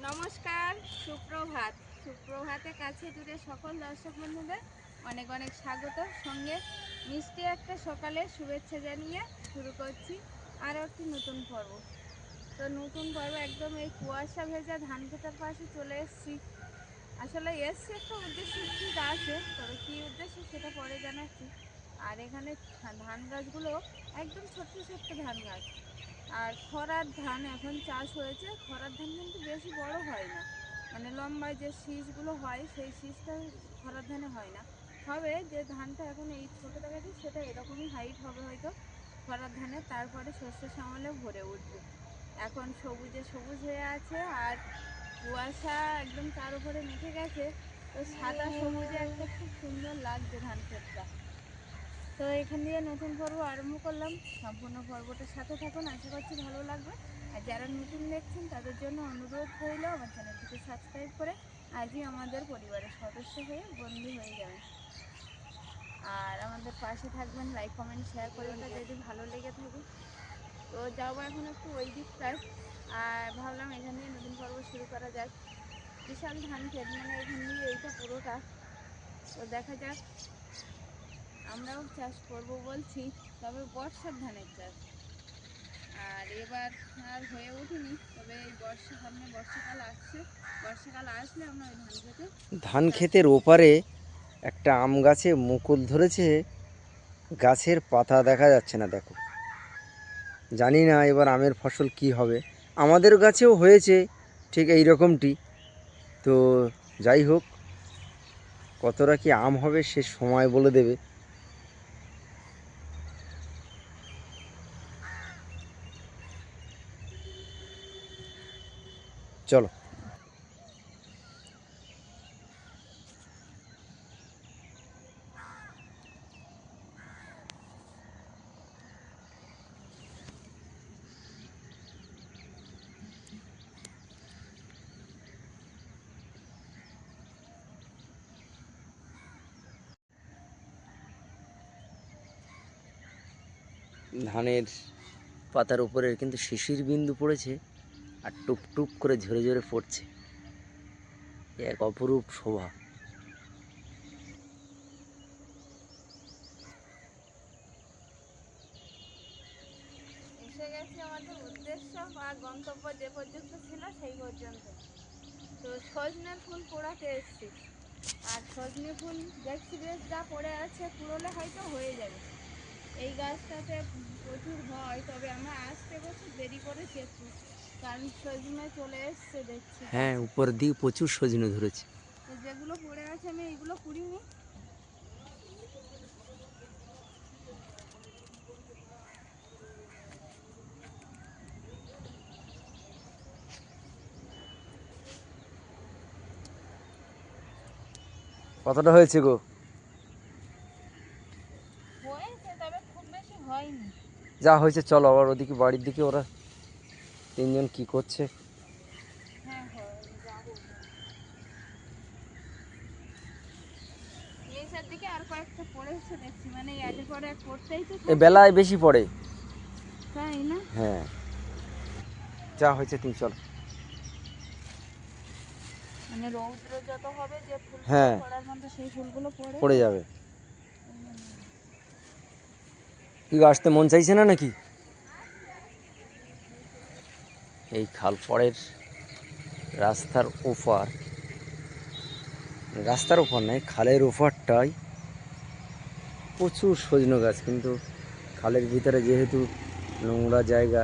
নমস্কার, সুপ্রভাত। সুপ্রভাতে কাছে দূরে সকল দর্শক বন্ধুদের অনেক অনেক স্বাগত। সঙ্গে মিষ্টি একটা সকালে শুভেচ্ছা জানিয়ে শুরু করছি আরও একটি নতুন পর্ব। তো নতুন পর্ব একদম এই কুয়াশা ভেজা ধান খেতের পাশে চলে এসেছি। আসলে এসছি একটা উদ্দেশ্য ঠিক আছে, তবে কী উদ্দেশ্য সেটা পরে জানাচ্ছি। আর এখানে ধান গাছগুলো একদম ছোট্ট ছোট্ট ধান গাছ। আর খরার ধান এখন চাষ হয়েছে। খরার ধান কিন্তু বেশি বড় হয় না, মানে লম্বায় যে শীষগুলো হয় সেই শীষটা খরার ধানে হয় না। হবে যে ধানটা এখন এই ছোটো দেখাচ্ছি সেটা এরকমই হাইট হবে হয়তো খরার ধানে, তারপরে শস্য শ্যামলে ভরে উঠবে। এখন সবুজে সবুজ হয়ে আছে আর কুয়াশা একদম তার উপরে মেখে গেছে। তো সাদা সবুজে একটা খুব সুন্দর লাগছে ধান ক্ষেতটা। তো এখান দিয়ে নতুন পর্ব আরম্ভ করলাম। সম্পূর্ণ পর্বটার সাথে থাকুন, আশা করছি ভালো লাগবে। আর যারা নতুন দেখছেন তাদের জন্য অনুরোধ রইল আমার চ্যানেলটিকে সাবস্ক্রাইব করে আজই আমাদের পরিবারের সদস্য হয়ে বন্ধু হয়ে যাবেন। আর আমাদের পাশে থাকবেন, লাইক কমেন্ট শেয়ার করে ওটা যদি ভালো লেগে থাকে। তো যাবো এখন একটু ওই দিকটায়, আর ভাবলাম এখান দিয়ে নতুন পর্ব শুরু করা যাক। বিশাল ধান ক্ষেত, মানে এখান দিয়ে এইটা পুরোটা। তো দেখা যাক, আমরাও চাষ করব বলছি, তবে বর্ষার ধানের চাষ। আর এবার আর হয়ে ওঠেনি, তবে এই সামনে বর্ষাকাল আসছে। বর্ষাকাল আসলে আমরা ওই ধান খেতে ধান ক্ষেতের ওপারে একটা আম গাছে মুকুল ধরেছে, গাছের পাতা দেখা যাচ্ছে না। দেখো, জানি না এবার আমের ফসল কি হবে। আমাদের গাছেও হয়েছে ঠিক এই রকমটি। তো যাই হোক, কতটা কি আম হবে সে সময় বলে দেবে। চলো। ধানের পাতার উপরে কিন্তু শিশির বিন্দু পড়েছে আর টুপ টুপ করে ঝরে ঝরে পড়ছে, এক অপরূপ শোভা। এসে গেছি আমাদের উদ্দেশ্য বা গন্তব্য যে পর্যন্ত ছিল সেই পর্যন্ত। তো সজনে ফুল পোড়াতে এসছি। আর সজনে ফুল দেখছি বেশ যা পড়ে আছে, কুড়োলে হয়তো হয়ে যাবে। এই গাছটাতে প্রচুর হয়, তবে আমরা আসতে বছর দেরি করেছি একটু, কারণ সজনে চলে এসছে দেখছি হ্যাঁ, গাছে। উপর দিকে প্রচুর সজনে ধরেছে। তো যেগুলো পড়ে আছে আমি এইগুলো কুড়িনি। কতটা হয়েছে গো? হয়েছে, তবে খুব বেশি হয়নি। যা হয়েছে চলো আবার ওদিকে বাড়ির দিকে। ওরা তিনজন কি করছে? হ্যাঁ হয়, যাবো। নিচের দিকে আর কয়েকটা পড়েছে দেখছি, মানে একের পরে এক পড়তেই তো এ থাকবে। বেলায় বেশি পড়ে। তাই না? হ্যাঁ, যা হয়েছে তুমি চলো। মানে রৌদ্র যত হবে যে ফুলগুলো হ্যাঁ, পড়ার মধ্যে সেই ফুলগুলো পড়ে পড়ে তো। যাবে। কি গো, আসতে মন চাইছে না নাকি? এই খাল পরের রাস্তার ওপার, রাস্তার ওপার নয়, খালের ওপারটায় প্রচুর সজনে গাছ, কিন্তু খালের ভিতরে যেহেতু নোংরা জায়গা,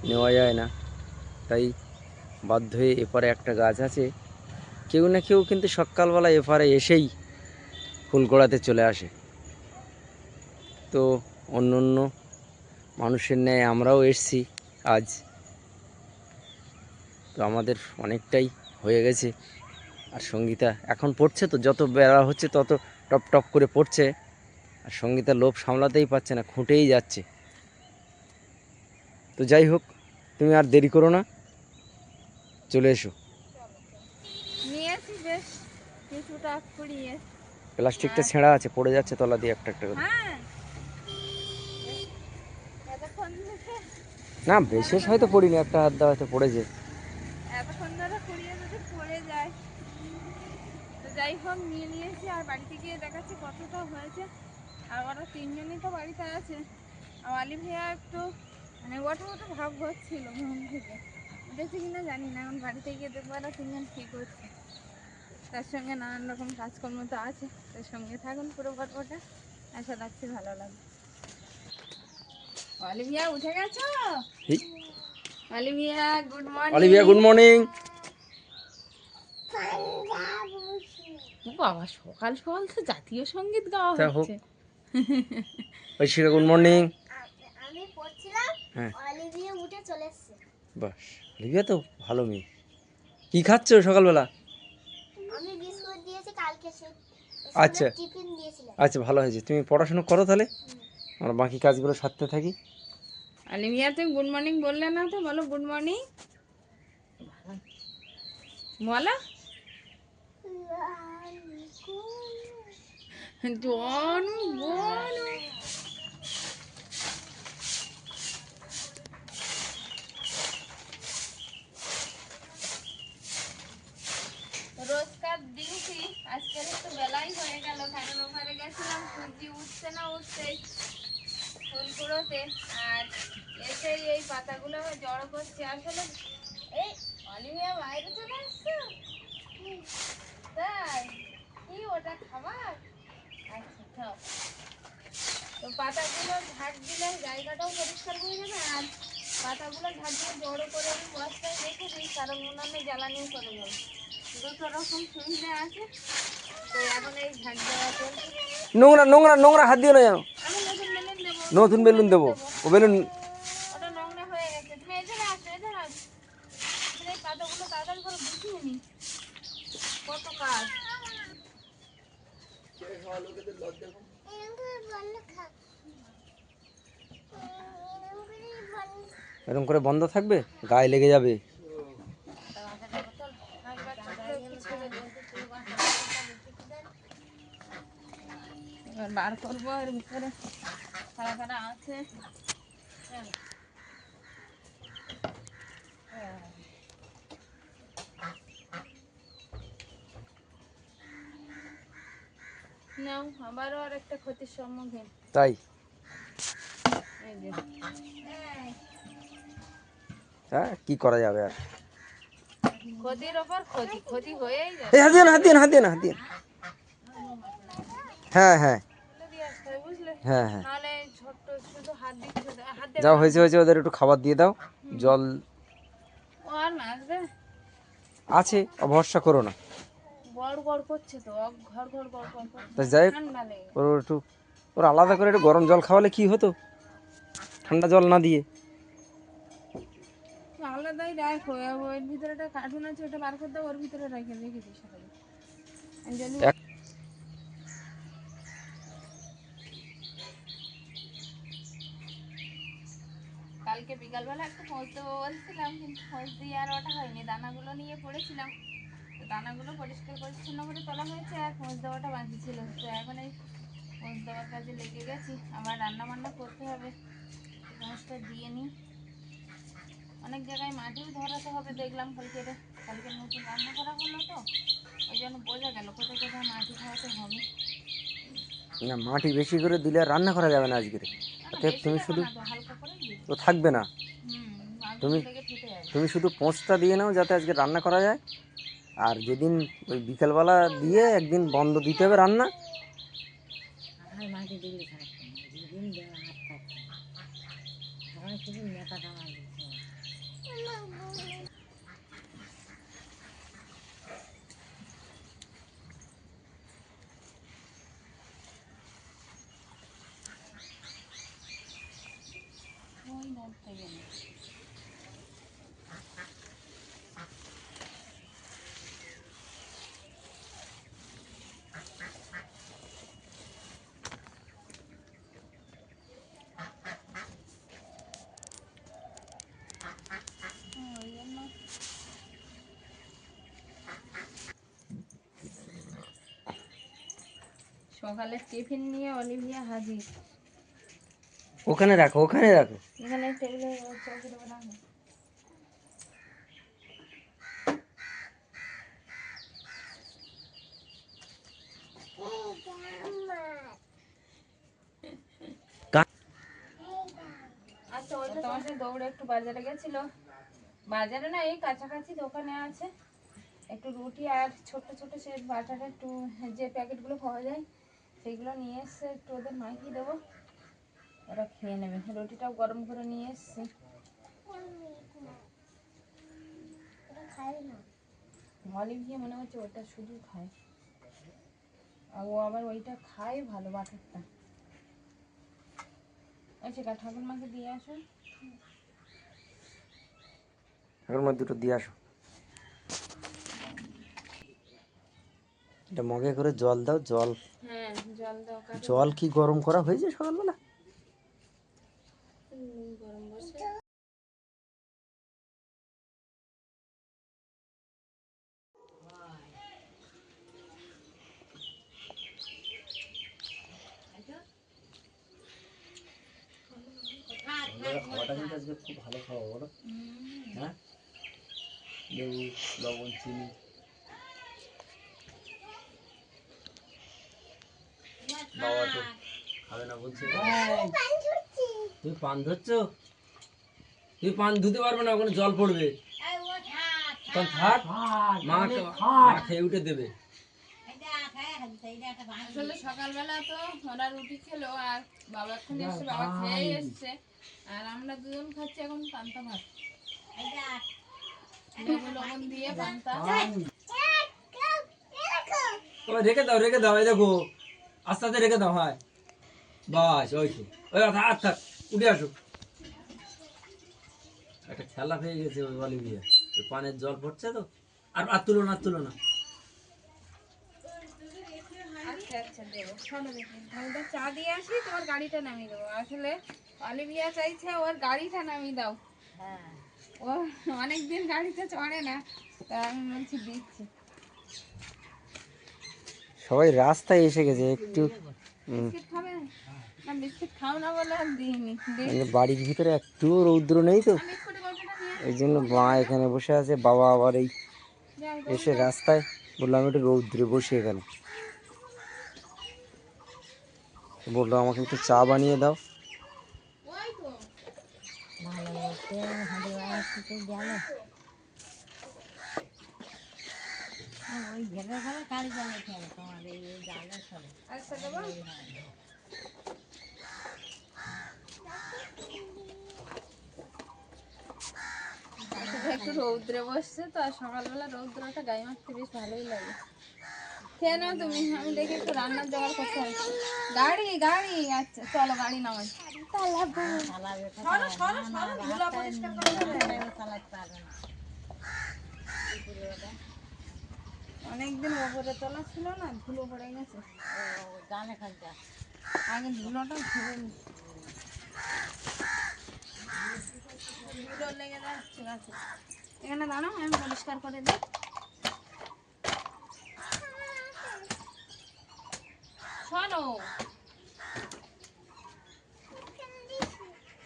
নেওয়া যায় না, তাই বাধ্য হয়ে এপারে একটা গাছ আছে। কেউ না কেউ কিন্তু সকালবেলা এপারে এসেই ফুল গোড়াতে চলে আসে। তো অন্য অন্য মানুষের ন্যায় আমরাও এসছি আজ। তো আমাদের অনেকটাই হয়ে গেছে। আর সঙ্গীতা এখন পড়ছে, তো যত বেড়া হচ্ছে তত টপ টপ করে পড়ছে। আর সঙ্গীতা লোভ সামলাতেই পারছে না, খুঁটেই যাচ্ছে। তো যাই হোক, তুমি আর দেরি করো না, চলে এসো। নিয়েছি বেশ কিছুটা কুড়িয়ে। প্লাস্টিকটা আর ছেঁড়া আছে, পড়ে যাচ্ছে তলা দিয়ে একটা একটা করে। হ্যাঁ, এতক্ষণ ধরে না, মনে বিশেষ করো হয়তো পড়িনি, একটা হাত দেওয়া হয়তো পড়েছে। এতক্ষণ ধরে কুড়িয়ে যাই হোক নিয়ে নিয়েছি, আর বাড়িতে গিয়ে দেখাচ্ছি কতটা হয়েছে। আর ওরা তিনজনই তো বাড়িতে আছে। আর অলিভ ভাইয়া একটু মানে ওঠা ওঠা ভাব হচ্ছিল ঘুম থেকে, উঠেছে কিনা জানি না। এখন বাড়িতে গিয়ে দেখবো ওরা তিনজন কী করছে। তার সঙ্গে নানান রকম কাজকর্ম তো আছে, তার সঙ্গে থাকুন পুরো গল্পটা, আশা রাখছি ভালো লাগবে। অলিভিয়া উঠে গেছো? এই, Olivia good morning. Olivia good morning. বাবা সকাল সকাল তো জাতীয় সঙ্গীত গাওয়া তা হোক। হচ্ছে। Aishika good morning. আমি পড়ছিলাম, হ্যাঁ অলিভিয়া উঠে চলে এসেছে। বাস, অলিভিয়া তো ভালো মেয়ে। কি খাচ্ছ সকালবেলা? আমি বিস্কুট দিয়েছি কালকে, সে আচ্ছা টিফিন দিয়েছিলাম। আচ্ছা, ভালো হয়েছে। তুমি পড়াশোনা করো তাহলে, আমরা বাকি কাজগুলো সারতে থাকি। অলিভিয়া তুমি গুড মর্নিং বললে না তো, বলো গুড মর্নিং বলো। জনু বনু। রোজকার দিনটি আজকের একটু বেলাই হয়ে গেল, কারণ ওখানে গেছিলাম সূর্যি উঠছে না উঠছেই ফুলগুলোতে। আর এসে এই পাতাগুলো জড়ো করছি আসলে। এই অলিভিয়া বাইরে চলে আসছো? তাই কি ওটা খাবার? আচ্ছা খাও। তো পাতাগুলো ঝাড় দিলে জায়গাটাও পরিষ্কার হয়ে যাবে, আর পাতাগুলো ঝাড় দিয়ে জড়ো করে আমি বস্তায় রেখে দিই, কারণ উনানে জ্বালানিও করে যাবে। দুটো রকম সুবিধা আছে। তো এখন এই ঝাড় দেওয়া চলছে। নোংরা নোংরা নোংরা হাত দিও না যেন। আমি নতুন বেলুন দেবো। নতুন বেলুন দেবো, ও বেলুন। ওটা নোংরা হয়ে গেছে। তুমি এখানে আসো, এখানে আসো। তুমি এই পাতাগুলো তাড়াতাড়ি করে গুছিয়ে নি, কত কাজ। এরকম করে বন্ধ থাকবে, গায়ে লেগে যাবে। এবার বার করবো, এর ভিতরে খাড়া খাড়া আছে। নাও, আবারও আর একটা ক্ষতির সম্মুখীন। তাই এই যে হ্যাঁ, কি করা যাবে আর। ক্ষতির ওপর ক্ষতি, ক্ষতি হয়েই এই যাবে। হাত দিও না, হাত দিও না, হাত দিও না, হাত দিও না। হ্যাঁ হ্যাঁ তুলে দিয়ে আসতে হবে, বুঝলে? হ্যাঁ হ্যাঁ, নাহলে এই ছোট্ট শুধু হাত দিচ্ছে, হাত দেবে যাও না। হয়েছে হয়েছে, ওদের একটু খাবার দিয়ে দাও। জল ও আর না আসবে। আছে, ভরসা করো না। গড় গড় করছে তো, ঘর ঘর গড় গড় করছে। তা যাই হোক, ঠান্ডা লেগে ওর একটু, ওর আলাদা করে একটু গরম জল খাওয়ালে কি হতো, ঠান্ডা জল না দিয়ে। আলাদাই রাখো। ওর ভিতরে একটা কার্টুন আছে, ওটা বার করে দাও, ওর ভিতরে রেখে রেখেছি সকালে। অঞ্জলি এক- কালকে বিকালবেলা একটু খোঁজ দেবো বলছিলাম, কিন্তু খোঁজ দিয়ে আর ওটা হয়নি। দানাগুলো নিয়ে পড়েছিলাম, তো দানাগুলো পরিষ্কার পরিচ্ছন্ন করে তোলা হয়েছে, আর খোঁজ দেওয়াটা বাকি ছিল। তো এখন এই খোঁজ দেওয়ার কাজে লেগে গেছি। আবার রান্না বান্না করতে হবে, খোঁজটা দিয়ে নিই। অনেক জায়গায় মাটিও ধরাতে হবে দেখলাম কালকে। কালকে নতুন রান্না করা হলো তো, ওই জন্য বোঝা গেল কোথায় কোথায় মাটি খাওয়াতে হবে। না, মাটি বেশি করে দিলে আর রান্না করা যাবে না আজকে। না, অতএব বেশি তুমি দেবো শুধু, না তো, হালকা করেই দিই। ও থাকবে না, মাছগুলো তুমি লেগে ফেটে যাবে। তুমি শুধু পোঁচটা দিয়ে নাও যাতে আজকে রান্না করা যায়। আর যেদিন ওই বিকেলবেলা দিয়ে একদিন বন্ধ দিতে হবে রান্না। আর মাটি দিলে থাকতো না, যেদিন দেওয়া হাত থাকতো আমার শুধু নেতা কামাল দিতে হবে। ওই নড়তে গেলে ওই জন্য। সকালে টিফিন নিয়ে অলিভিয়া হাজির। ওখানে রাখো, ওখানে রাখো। এখানে টেবিলে চৌকির উপর রাখো। একটু বাজারে গেছিল, বাজারে না এই কাছাকাছি দোকানে আছে, একটু রুটি আর ছোট ছোট সে বাটারের একটু যে প্যাকেটগুলো পাওয়া যায় সেইগুলো নিয়ে এসছে, একটু ওদের মাখিয়ে দেবো, ওরা খেয়ে নেবে। রুটিটাও গরম করে নিয়ে এসছে। ওটা খাই না। অলিভ দিয়ে মনে হচ্ছে ওটা শুধু খায়, আর ও আবার ওইটা খায় ভালো বাটারটা। আচ্ছা ঠাকুর মাকে দিয়ে আসুন। ঠাকুর মা দুটো দিয়ে আসো। এটা মগে করে জল দাও, জল হ্যাঁ জল দাও। জল কি গরম করা হয়েছে সকালবেলা? গরম বসে খাওয়াটা কিন্তু আজকে খুব ভালো খাওয়া, বলো? হ্যাঁ, লেবু, লবণ, চিনি। বাবা তো খাবে না বলছে। তুমি পান ধরছ? তুমি পান ধুতে পারবে না, ওখানে জল পড়বে। তখন থাক, মা খেয়ে উঠে দেবে। আসলে সকালবেলা তো ওরা রুটি খেলো আর বাবা এখন এসছে, বাবা খেয়ে এসছে, আর আমরা দুজন খাচ্ছি এখন পান্তা ভাত, লেবু লবণ দিয়ে পান্তা। তবে রেখে দাও, রেখে দাও, এই দেখো আস্তে আস্তে রেখে দাও। হয় বাস, ওই তো, ওই থাক থাক, উঠে আসো। একটা খেলা হয়ে গেছে ওই অলিভিয়া, ওই পানের জল পড়ছে তো। আর আর তুলো না, তুলো না। আচ্ছা আচ্ছা দেবো, শোনো দেখি আমি তো চা দিয়ে আসি, তোমার গাড়িটা নামিয়ে দেবো। আসলে অলিভিয়া চাইছে ওর গাড়িটা নামিয়ে দাও, হ্যাঁ ও অনেকদিন গাড়িতে চড়ে না, তা আমি বলছি দিচ্ছি। সবাই রাস্তায় এসে গেছে একটু। বিস্কিট খাবে না? বিস্কিট খাও না বলে আর দিইনি। মানে বাড়ির ভিতরে একটু রৌদ্র নেই তো, বিস্কুটের গল্পটা নিয়ে এই জন্য মা এখানে বসে আছে, বাবা আবার এই যাও এসে রাস্তায়। বললাম একটু রৌদ্রে বসে এখানে, বললো আমাকে একটু চা বানিয়ে দাও। ওই তো ভালো লাগছে হাঁড়ি বাড়াতে গেল ওই ঘেরে ঘরে গাড়ি চালিয়ে খেলে তোমার এই জালের ফলে আচ্ছা দেবো। আসলে একটু রৌদ্রে বসছে তো, আর সকালবেলা রৌদ্রটা গায়ে মাখতে বেশ ভালোই লাগে। খেয়ে নাও তুমি, আমি দেখি একটু রান্নার জোগাড় করতে হবে। গাড়ি গাড়ি, আচ্ছা চলো গাড়ি নামাই। চালাবে সরো সরো সরো, ধুলা পরিষ্কার করে দেবে। চালাতে পারবে না অনেকদিন ওপরে তোলা ছিল না, ধুলো পড়ে গেছে, জানে খালটা আগে ধুলোটা ধুয়ে নি। ধুলো লেগে যাচ্ছে গাছে। এখানে দাঁড়াও, আমি পরিষ্কার করে দিই। শোনো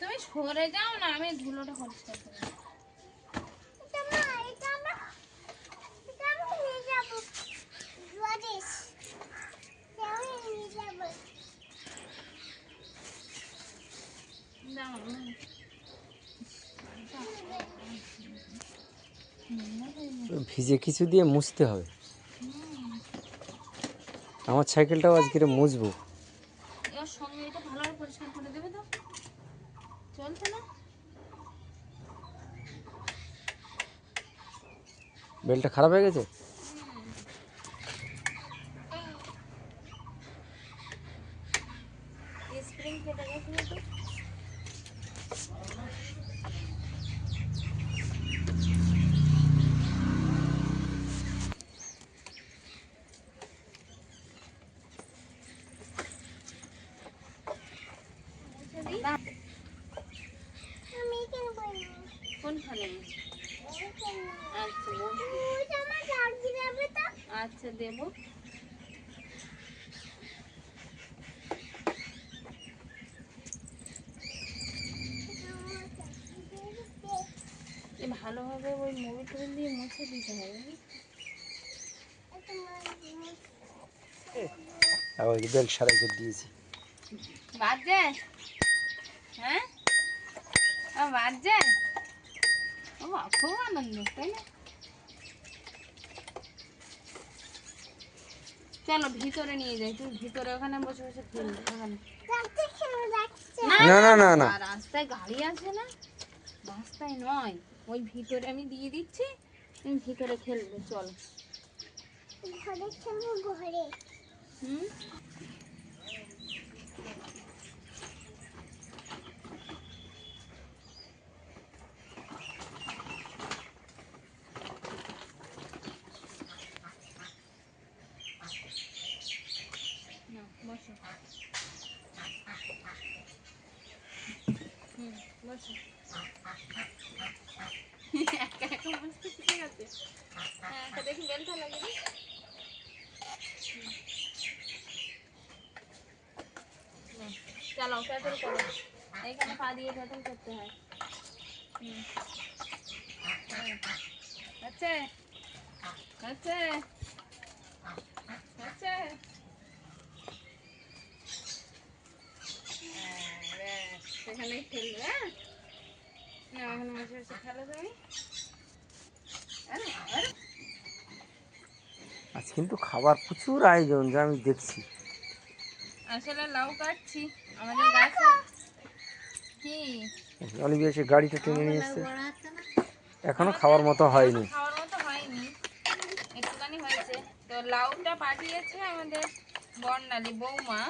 তুমি সরে যাও না, আমি ধুলোটা পরিষ্কার করে দিই। দাও, ভিজে কিছু দিয়ে মুছতে হবে। আমার সাইকেলটাও আজকে মুছবো। এর সঙ্গে এটা ভালোভাবে পরিষ্কার করে দেবে তো, চলছে না। বেলটা খারাপ হয়ে গেছে। স্প্রিং কেটে গেছে তো। কোনখানে? আচ্ছা আচ্ছা দেবো। ভালোভাবে ওই মোবিল টোবিল দিয়ে মুছে দিতে হবে। ওই বেল্ট সারাই করে দিয়েছি। বাজে হ্যাঁ, বাজছে ও বাবা, খুব আনন্দ তাই না? চলো ভিতরে নিয়ে যাই, তুই ভিতরে ওখানে বসে বসে খেলবি ওখানে। না না না না, আর রাস্তায় গাড়ি আছে না, রাস্তায় নয়, ওই ভিতরে আমি দিয়ে দিচ্ছি, তুমি ভিতরে খেলবে চলো। ঘরে খেলবো ঘরে। হুম নাও, বসো। বসো। একা একা বসতে শিখে গেছে। হ্যাঁ, তা দেখি বেলটা লাগিয়ে দিই। নাও, চালাও, প্যাডেল করো। এইখানে পা দিয়ে প্যাডেল করতে হয়। হচ্ছে হচ্ছে হচ্ছে। ব্যাস, সেখানেই খেলবে। হ্যাঁ, না ওখানে বসে বসে খেলো তুমি। আরে, আরে। আজ কিন্তু খাবার প্রচুর আয়োজন যা আমি দেখছি। আসলে লাউ কাটছি আমাদের গাছে। কি অলিভিয়া সে গাড়িটা টেনে নিয়ে এসছে, বড় হচ্ছে না? এখনো খাওয়ার মতো হয়নি। এখনো খাওয়ার মতো হয়নি, একটুখানি হয়েছে। তো লাউটা পাঠিয়েছে আমাদের বর্ণালী বৌমা,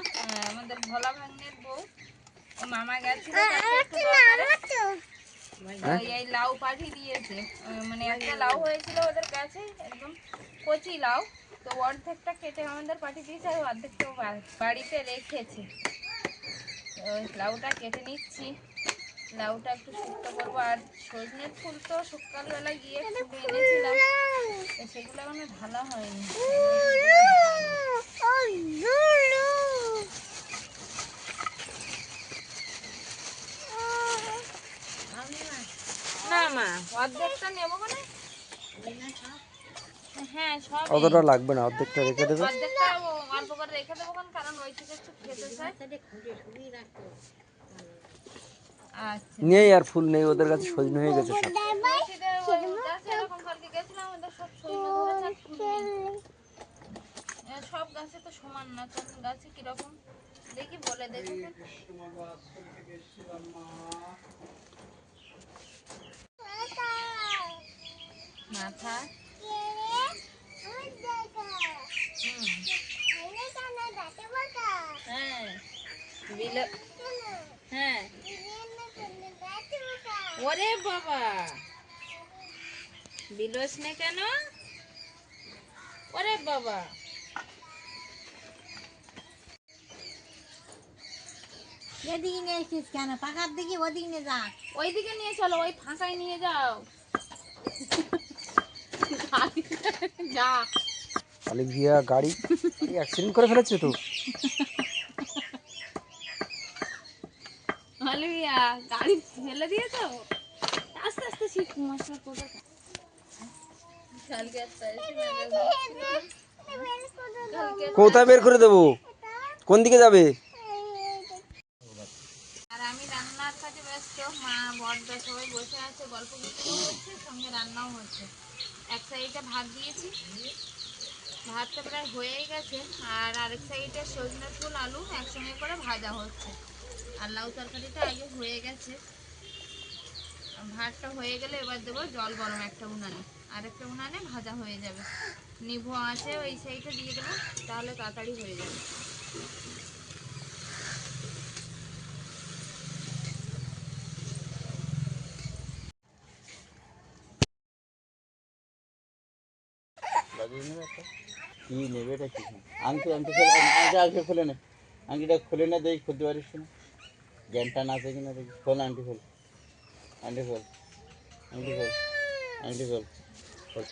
আমাদের ভোলা ভাগ্নের বউ। ও মামা গেছিল কাছে একটু দরকারে। ওই এই লাউ পাঠিয়ে দিয়েছে। মানে একটা লাউ হয়েছিল ওদের কাছে, একদম কচি লাউ। তো অর্ধেকটা কেটে আমাদের পাঠিয়ে দিয়েছে, আর অর্ধেকটা ও বাড়িতে রেখেছে। তো ওই লাউটা কেটে নিচ্ছি, লাউটা একটু শুক্তো করবো। আর সজনের ফুল তো সকালবেলা গিয়ে তুলে এনেছিলাম, তো সেগুলো এখনো ঢালা হয়নি। না মা, অর্ধেকটা নেবো মানে। হ্যাঁ সব অতটা লাগবে না, অর্ধেকটা রেখে দেবে। অর্ধেকটা অল্প করে রেখে দেবো, কারণ ওই থেকে একটু খেতে চাই। আচ্ছা, নেই আর ফুল নেই ওদের কাছে, সজনে হয়ে গেছে সব। তুলসীদের ওই গাছে এরকম কালকে গেছিলাম, ওদের সব সজনে ধরেছে, আর ফুল নেই। সব গাছে তো সমান না, কোন গাছে কিরকম দেখি বলে দেখি। মাথা হ্যাঁ বিলো, হ্যাঁ ওরে বাবা, বিলোস নে কেন? ওরে বাবা, এদিকে নিয়ে এসেছিস কেন? পাকার দিকে ওদিকে নিয়ে যা। ওইদিকে নিয়ে চলো, ওই ফাঁকায় নিয়ে যাও। যা অলিভিয়া গাড়ি অ্যাক্সিডেন্ট করে ফেলেছে তো। অলিভিয়া গাড়ি ফেলে দিয়েছো, আস্তে আস্তে শিখ মশলা করে। কালকে একটা কোথায় বের করে দেবো? কোন দিকে যাবে? আর আমি রান্নার কাজে ব্যস্ত, মা বড়দা সবাই বসে আছে, গল্প গুজব হচ্ছে, সঙ্গে রান্নাও হচ্ছে। এক সাইডে ভাত দিয়েছি, ভাতটা প্রায় হয়েই গেছে। আর আরেক সাইডে সজনে ফুল আলু একসঙ্গে করে ভাজা হচ্ছে। আর লাউ তরকারিটা আগে হয়ে গেছে। ভাতটা হয়ে গেলে এবার দেবো জল গরম একটা উনানে, আর একটা উনানে ভাজা হয়ে যাবে। নিভু আছে ওই সাইডে দিয়ে দেবো, তাহলে তাড়াতাড়ি হয়ে যাবে। কি নেবে এটা কি আংটি আংটি খোলে আংটি আংটি খুলে নে আংটিটা খুলে না দেখি খুলতে পারিস না জ্ঞানটা না আছে কিনা দেখি খোল আংটি খোল আংটি খোল আংটি খোল আংটি খোল খোল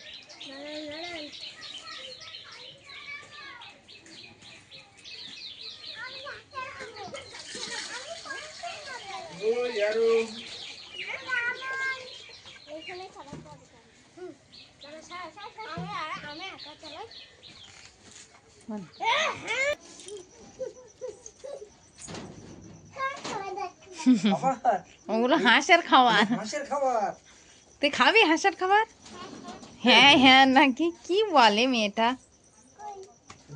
আমি একা চালাই। খাবার ওগুলো হাঁসের খাবার। হাঁসের খাবার। তুই খাবি হাঁসের খাবার? হ্যাঁ হ্যাঁ নাকি কি বলে মেয়েটা?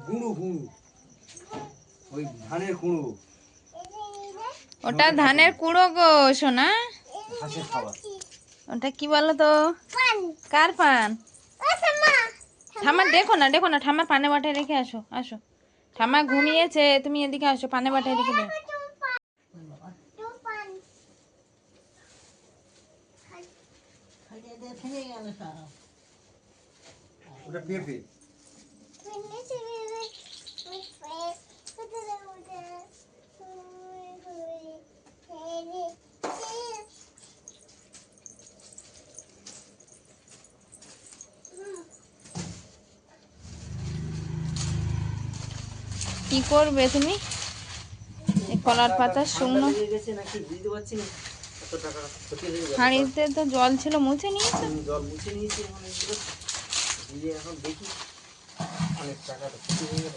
গুঁড়ো গুঁড়ো, ওই ধানের গুঁড়ো, ওটা ধানের কুড়ো গো সোনা। হাঁসের খাবার। ওটা কি বলো তো? কার পান? ঠাম্মা দেখো না, দেখো না, ঠাম্মা পানে বাটায় রেখে আসো, আসো। ঠাম্মা ঘুমিয়েছে, তুমি এদিকে আসো, পানে বাটায় রেখে দাও। ওটা পেঁপে। কি করবে তুমি? এই কলার পাতা শুকনো লেগে গেছে নাকি বুঝতে পারছি না। কত টাকা ক্ষতি হয়ে গেল। হাঁড়িতে তো জল ছিল, মুছে নিয়েছো? জল মুছে নিয়েছি এখন এগুলো দিয়ে এখন দেখি অনেক টাকা তো ক্ষতি হয়ে গেল।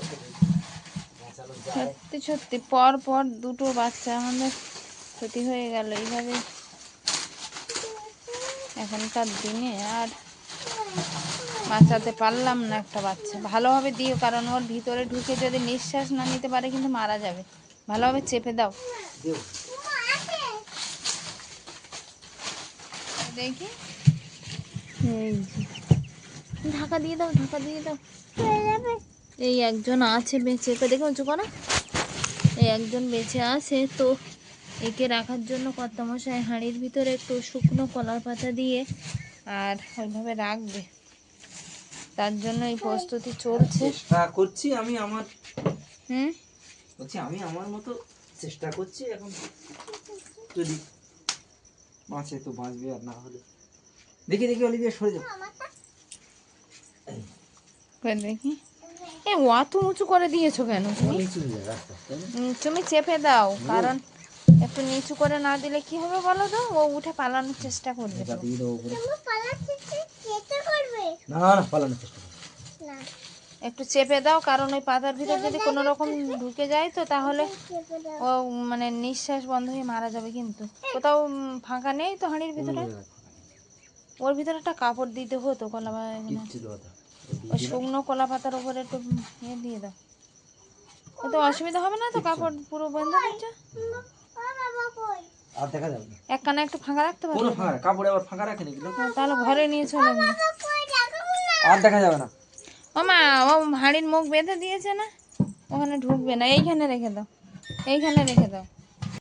বাঁচানো যায়? সত্যি সত্যি পর পর দুটো বাচ্চা আমাদের ক্ষতি হয়ে গেল এইভাবে এখনকার দিনে। আর বাঁচাতে পারলাম না একটা বাচ্চা। ভালোভাবে দিও, কারণ ওর ভিতরে ঢুকে যদি নিঃশ্বাস না নিতে পারে কিন্তু মারা যাবে। ভালোভাবে চেপে দাও। দেও। দেখি, এই যে। ঢাকা দিয়ে দাও, ঢাকা দিয়ে দাও। এই একজন আছে বেঁচে, একে দেখে উঁচু করা। এই একজন বেঁচে আছে, তো একে রাখার জন্য কর্তামশাই হাঁড়ির ভিতরে একটু শুকনো কলার পাতা দিয়ে আর ওইভাবে রাখবে, তার জন্য এই প্রস্তুতি চলছে। চেষ্টা করছি আমি আমার, হুম, বলছি আমি আমার মতো চেষ্টা করছি। এখন যদি বাঁচে তো বাঁচবে, আর না হলে দেখি দেখি অলিভিয়া সরে যাও। করে দেখি। এ অত উঁচু করে দিয়েছো কেন তুমি? নিচু হয়ে যায় রাস্তা, তাই না? তুমি চেপে দাও, কারণ একটু নিচু করে না দিলে কি হবে বলো তো? ও উঠে পালানোর চেষ্টা করবে তো। এটা দিয়ে দেবো উপরে। চেষ্টা করবে না না পালানোর চেষ্টা করো। না, একটু চেপে দাও, কারণ ওই পাতার ভিতর যদি কোনো রকম ঢুকে যায় তো তাহলে চেপে দাও। ও মানে নিঃশ্বাস বন্ধ হয়ে মারা যাবে। কিন্তু কোথাও ফাঁকা নেই তো হাঁড়ির ভিতরে? ওর ভিতরে একটা কাপড় দিতে হতো, কলা কিচ্ছু দেওয়া দাও। ওই শুকনো কলা পাতার উপরে একটু ইয়ে দিয়ে দাও। তো অসুবিধা হবে না তো? কাপড় পুরো বন্ধ করছো? বাবা কই? আর দেখা যাবে না। এক কানে একটু ফাঁকা রাখতে কোনো পারবে? ফাঁকা কাপড়ে আবার ফাঁকা রাখেনি এগুলো। তাহলে ঘরে নিয়ে চলে যাবে। কই দেখো না। আর দেখা যাবে না। ও মা, ও হাঁড়ির মুখ বেঁধে দিয়েছে না, ওখানে ঢুকবে না। এইখানে রেখে দাও, এইখানে রেখে দাও।